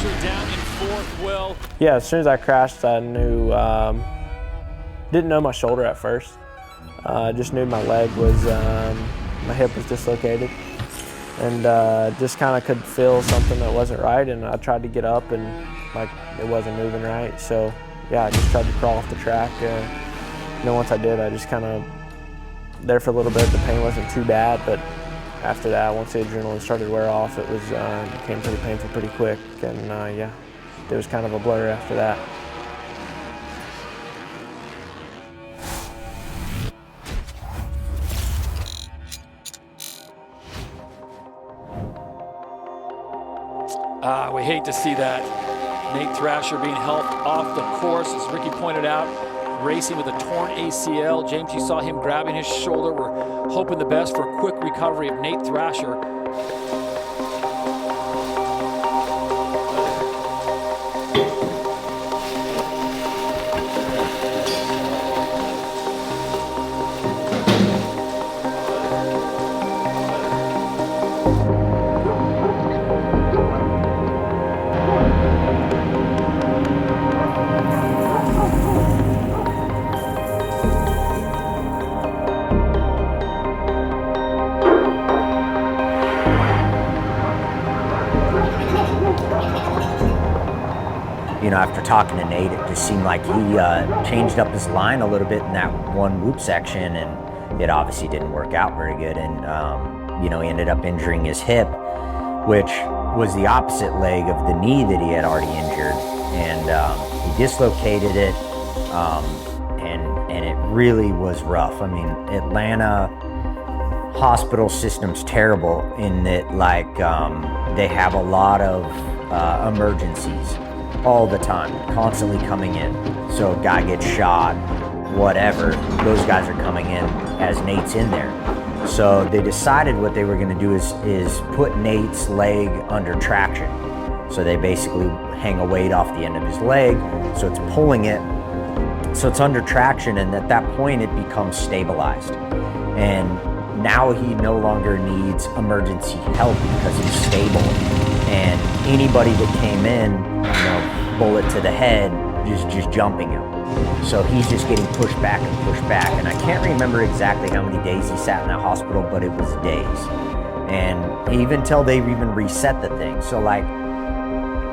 Thrasher down in fourth, Will. Yeah, as soon as I crashed, I knew, didn't know my shoulder at first. Just knew my leg was, my hip was dislocated. And just kind of could feel something that wasn't right, and I tried to get up and like it wasn't moving right. So yeah, I just tried to crawl off the track. You know, once I did, I just kind of, there for a little bit, the pain wasn't too bad, but after that, once the adrenaline started to wear off, it was became pretty painful pretty quick, and yeah, it was kind of a blur after that. We hate to see that. Nate Thrasher being helped off the course, as Ricky pointed out, racing with a torn ACL. James, you saw him grabbing his shoulder. We're hoping the best for a quick recovery of Nate Thrasher. You know, after talking to Nate, it just seemed like he changed up his line a little bit in that one whoop section, and it obviously didn't work out very good. And, you know, he ended up injuring his hip, which was the opposite leg of the knee that he had already injured. And he dislocated it, and it really was rough. I mean, Atlanta hospital system's terrible in that, like, they have a lot of emergencies all the time, constantly coming in. So a guy gets shot, whatever, those guys are coming in as Nate's in there. So they decided what they were gonna do is put Nate's leg under traction. So they basically hang a weight off the end of his leg, so it's pulling it, so it's under traction, and at that point it becomes stabilized. And now he no longer needs emergency help because he's stable. And anybody that came in, you know, bullet to the head, just jumping him. So he's just getting pushed back and pushed back. And I can't remember exactly how many days he sat in that hospital, but it was days. And even till they even reset the thing. So like,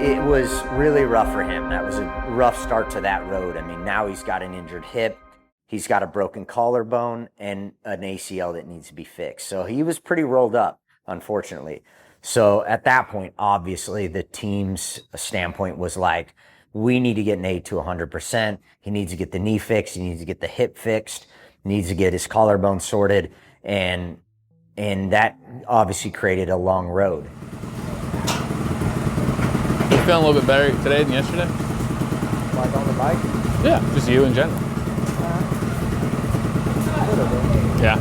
it was really rough for him. That was a rough start to that road. I mean, now he's got an injured hip, he's got a broken collarbone, and an ACL that needs to be fixed. So he was pretty rolled up, unfortunately. So at that point, obviously, the team's standpoint was like, we need to get Nate to 100%. He needs to get the knee fixed. He needs to get the hip fixed. He needs to get his collarbone sorted. And that obviously created a long road. You feeling a little bit better today than yesterday? Like on the bike? Yeah, just you in general. Yeah.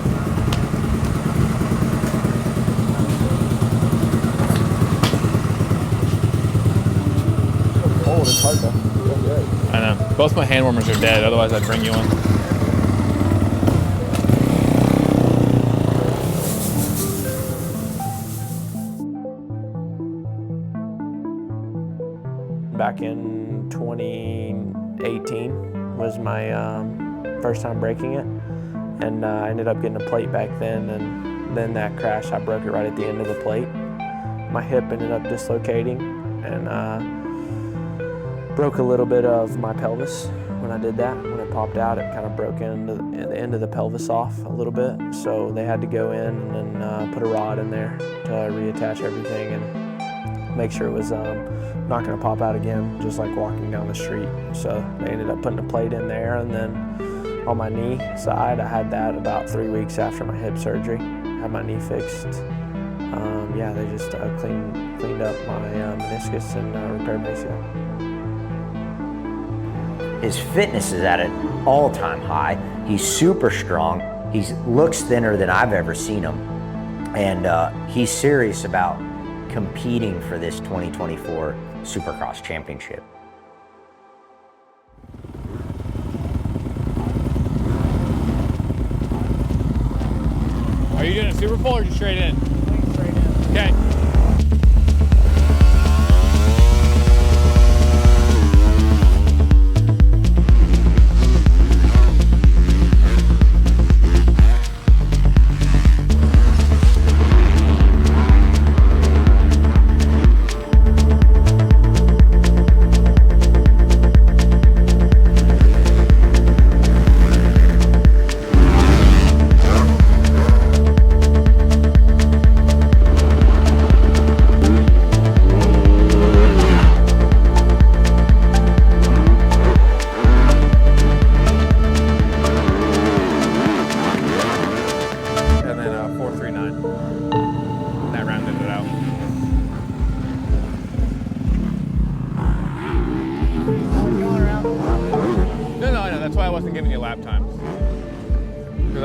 It's hard though. Feel good. I know. Both my hand warmers are dead, otherwise I'd bring you one. Back in 2018 was my first time breaking it, and I ended up getting a plate back then, and then that crash, I broke it right at the end of the plate. My hip ended up dislocating, and broke a little bit of my pelvis when I did that. When it popped out, it kind of broke into the end of the pelvis off a little bit. So they had to go in and put a rod in there to reattach everything and make sure it was not gonna pop out again, just like walking down the street. So they ended up putting a plate in there, and then on my knee side, I had that about 3 weeks after my hip surgery. Had my knee fixed. Yeah, they just cleaned up my meniscus and repaired my ACL. His fitness is at an all-time high. He's super strong. He looks thinner than I've ever seen him. And he's serious about competing for this 2024 Supercross Championship. Are you doing a Super Bowl or just straight in? Straight in. Okay.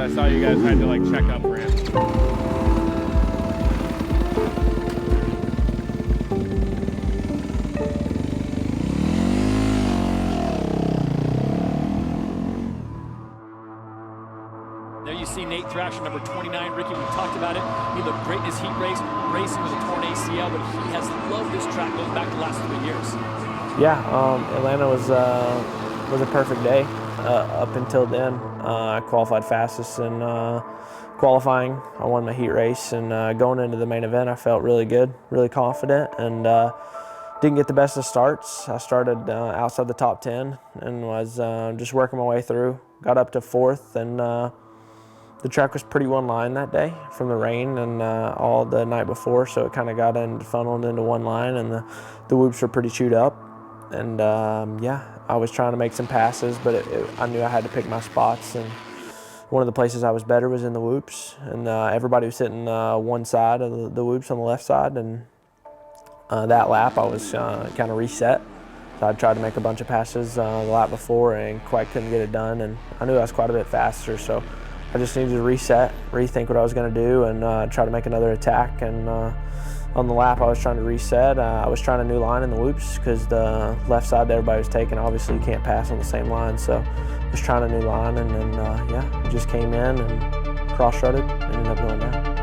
I saw you guys had to like check up for him. There you see Nate Thrasher, number 29. Ricky, we talked about it. He looked great in his heat race, racing with a torn ACL, but he has loved this track going back the last 3 years. Yeah, Atlanta was a perfect day. Up until then, I qualified fastest in qualifying. I won my heat race, and going into the main event, I felt really good, really confident, and didn't get the best of starts. I started outside the top 10 and was just working my way through. Got up to 4th, and the track was pretty one line that day from the rain and all the night before, so it kind of funneled into one line, and the whoops were pretty chewed up. And yeah, I was trying to make some passes, but I knew I had to pick my spots, and one of the places I was better was in the whoops, and everybody was sitting one side of the whoops on the left side, and that lap I was kind of reset. So I tried to make a bunch of passes the lap before and quite couldn't get it done, and I knew I was quite a bit faster, so I just needed to reset, rethink what I was going to do, and try to make another attack. And on the lap I was trying to reset, I was trying a new line in the whoops because the left side that everybody was taking, obviously you can't pass on the same line, so I was trying a new line, and then yeah, just came in and cross-strutted and ended up going down.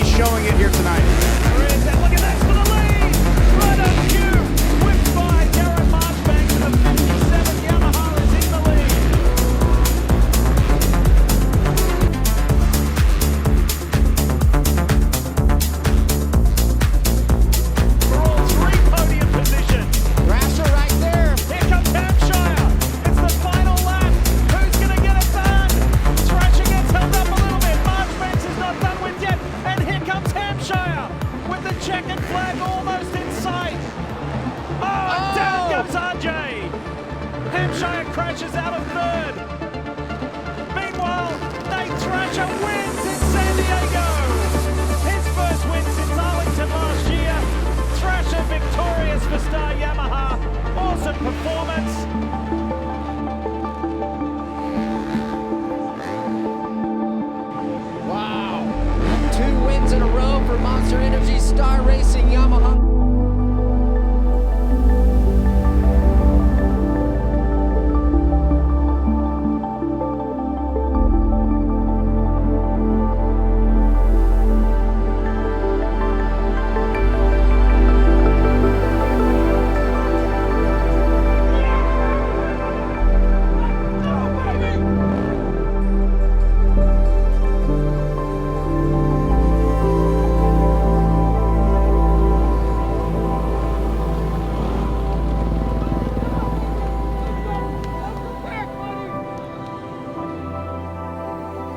Showing it here tonight. There is, and look at that for the lead! Right on cue! Whipped by Darren Marchbanks, the 57 Yamaha is in the lead. For all 3 podium positions. Thrasher right there. Here comes Hampshire. It's the final lap. Who's going to get it done? Thrasher gets held up a little bit. Marchbanks is not done with yet. And here comes Hampshire with the checkered flag almost in sight. Oh, down goes RJ. Hampshire crashes out of 3rd. Meanwhile, Nate Thrasher wins in San Diego. His first win since Arlington last year. Thrasher victorious for Star Yamaha. Awesome performance. Wow. 2 wins in a row for Monster Energy Star Racing Yamaha.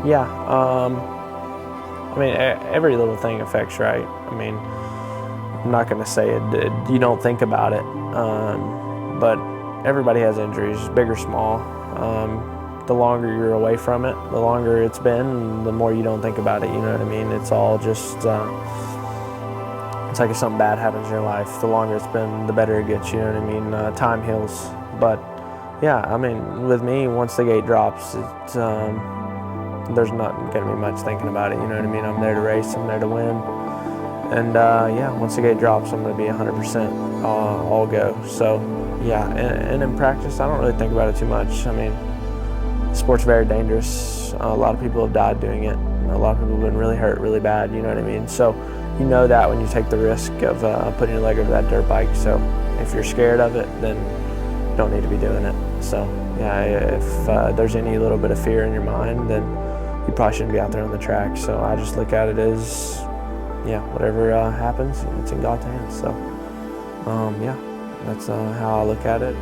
Yeah, I mean, every little thing affects, right? I mean, I'm not going to say it, you don't think about it, but everybody has injuries, big or small. The longer you're away from it, the longer it's been, the more you don't think about it, you know what I mean? It's all just, it's it's like if something bad happens in your life, the longer it's been, the better it gets, you know what I mean? Time heals. But yeah, I mean, with me, once the gate drops, there's not going to be much thinking about it, you know what I mean? I'm there to race, I'm there to win. And yeah, once the gate drops, I'm going to be 100% all go. So yeah, and in practice, I don't really think about it too much. I mean, the sport's very dangerous. A lot of people have died doing it. A lot of people have been really hurt really bad, you know what I mean? So you know that when you take the risk of putting your leg over that dirt bike. So if you're scared of it, then you don't need to be doing it. So yeah, if there's any little bit of fear in your mind, then you probably shouldn't be out there on the track. So I just look at it as, yeah, whatever happens, it's in God's hands. So yeah, that's how I look at it.